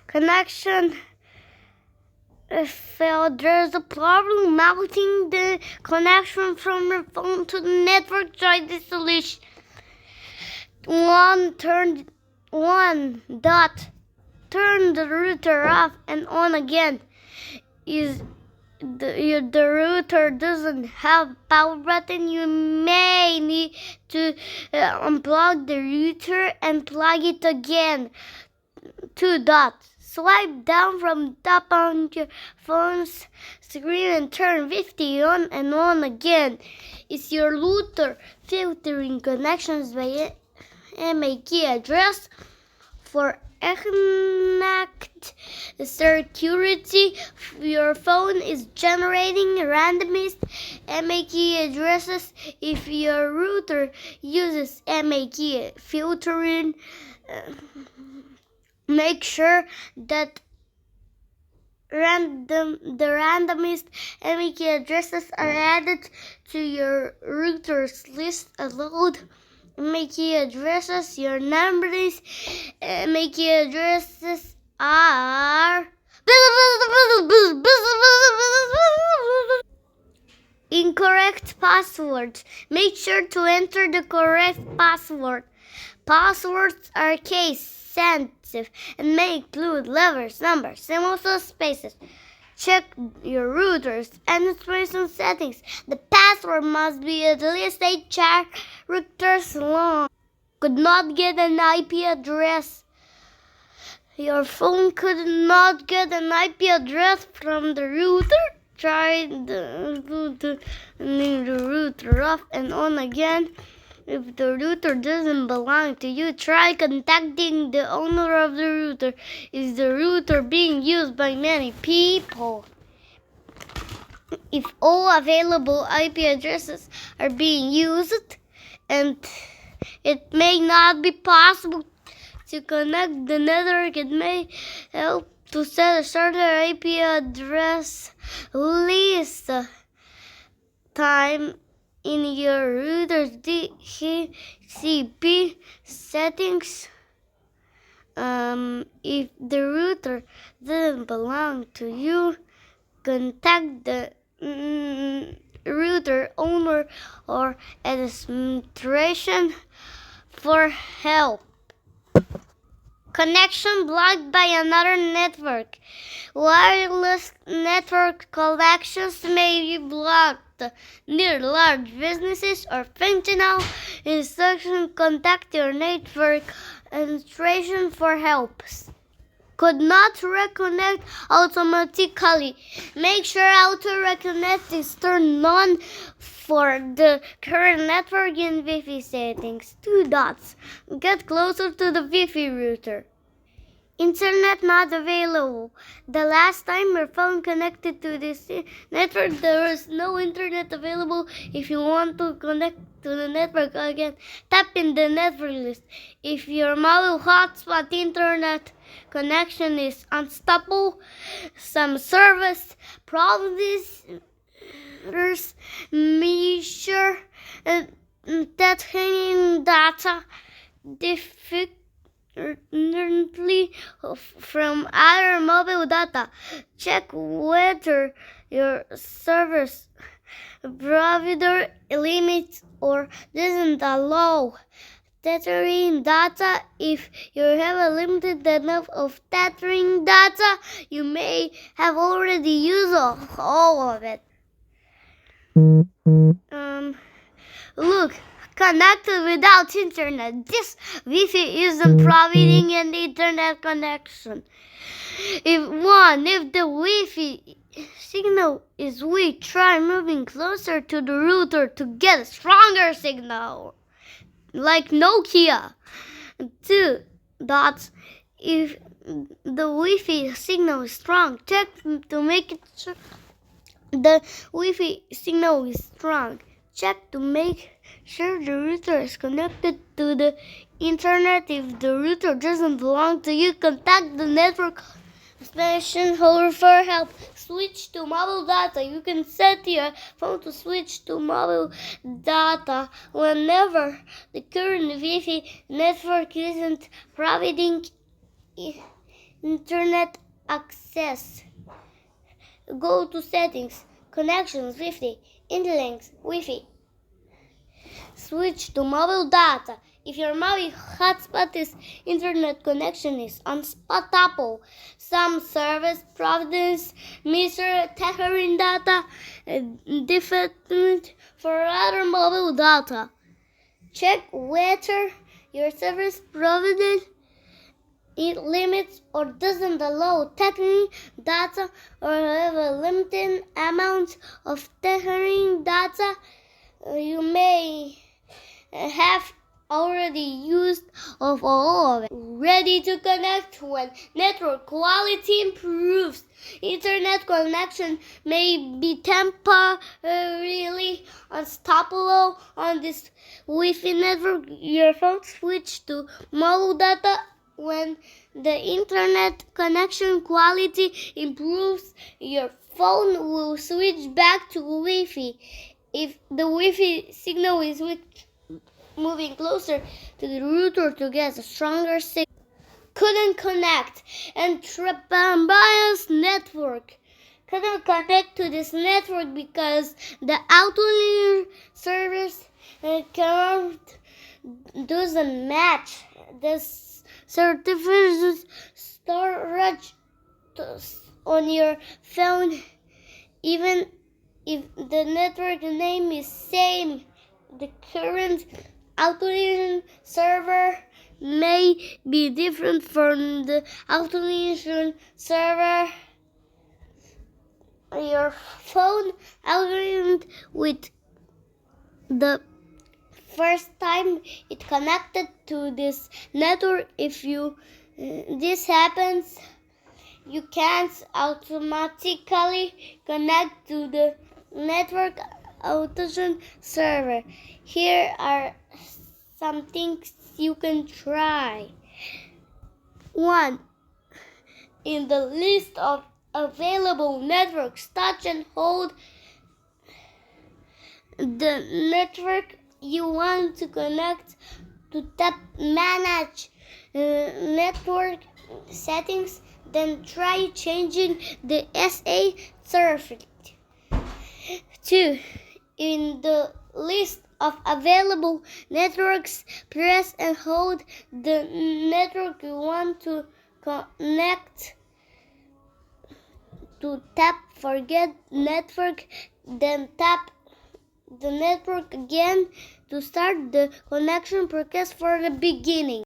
connection failed. There's a problem mounting the connection from your phone to the network. Try this solution. Turn the router off and on again. Is the router doesn't have power button, you may need to unplug the router and plug it again. 2. Swipe down from top on your phone's screen and turn Wi-Fi on and on again. Is your router filtering connections by MAC address? For Connect security, your phone is generating randomized MAC addresses. If your router uses MAC filtering, make sure that the randomized MAC addresses are added to your router's list. Allowed MAC addresses. Your numbers MAC addresses are incorrect passwords. Make sure to enter the correct password. Passwords are case sensitive and may include letters, numbers, symbols, or spaces. Check your router's administration settings. The password must be at least 8 characters long. Could not get an IP address. Your phone could not get an IP address from the router. Try the router off and on again. If the router doesn't belong to you, try contacting the owner of the router. Is the router being used by many people? If all available IP addresses are being used and it may not be possible to connect the network, it may help to set a shorter IP address list time in your router's DHCP settings. If the router doesn't belong to you, contact the router owner or administration for help. Connection blocked by another network. Wireless network connections may be blocked near large businesses or functional instructions. Contact your network administration for help. Could not reconnect automatically. Make sure auto reconnect is turned on for the current network in Wi-Fi settings. 2. Get closer to the Wi-Fi router. Internet not available. The last time your phone connected to this network, there was no internet available. If you want to connect to the network again, tap in the network list. If your mobile hotspot internet connection is unstable, some service providers measure that hanging data differently from other mobile data. Check whether your service provider limits or doesn't allow tethering data. If you have a limited enough of tethering data, you may have already used all of it. Look, connected without internet. This Wi-Fi isn't providing an internet connection. If the Wi-Fi signal is weak, try moving closer to the router to get a stronger signal, like Nokia. 2. If the Wi-Fi signal is strong, check to make sure the Wi-Fi signal is strong. Check to make sure the router is connected to the internet. If the router doesn't belong to you, contact the network station holder for help. Switch to mobile data. You can set your phone to switch to mobile data whenever the current Wi-Fi network isn't providing internet access. Go to settings, connections, Wi-Fi, interlinks, Wi-Fi. Switch to mobile data. If your mobile hotspot is internet connection is unstoppable, some service providers measure tethering data different for other mobile data. Check whether your service provider it limits or doesn't allow tethering data or have a limited amount of tethering data you may have already used of all of it. Ready to connect when network quality improves. Internet connection may be temporarily unstoppable on this Wi-Fi network. Your phone switch to mobile data when the internet connection quality improves. Your phone will switch back to Wi-Fi. If the Wi-Fi signal is moving closer to the router to get a stronger signal, couldn't connect and Trapambias network couldn't connect to this network because the outlier service count doesn't match the certificate storage on your phone. Even if the network name is same, the current authorization server may be different from the authorization server your phone algorithm with the first time it connected to this network. If this happens, you can't automatically connect to the network automation server. Here are some things you can try. 1. In the list of available networks, touch and hold the network you want to connect to tap manage network settings, then try changing the SA certificate. 2. In the list of available networks, press and hold the network you want to connect to tap forget network, then tap the network again to start the connection process for the beginning.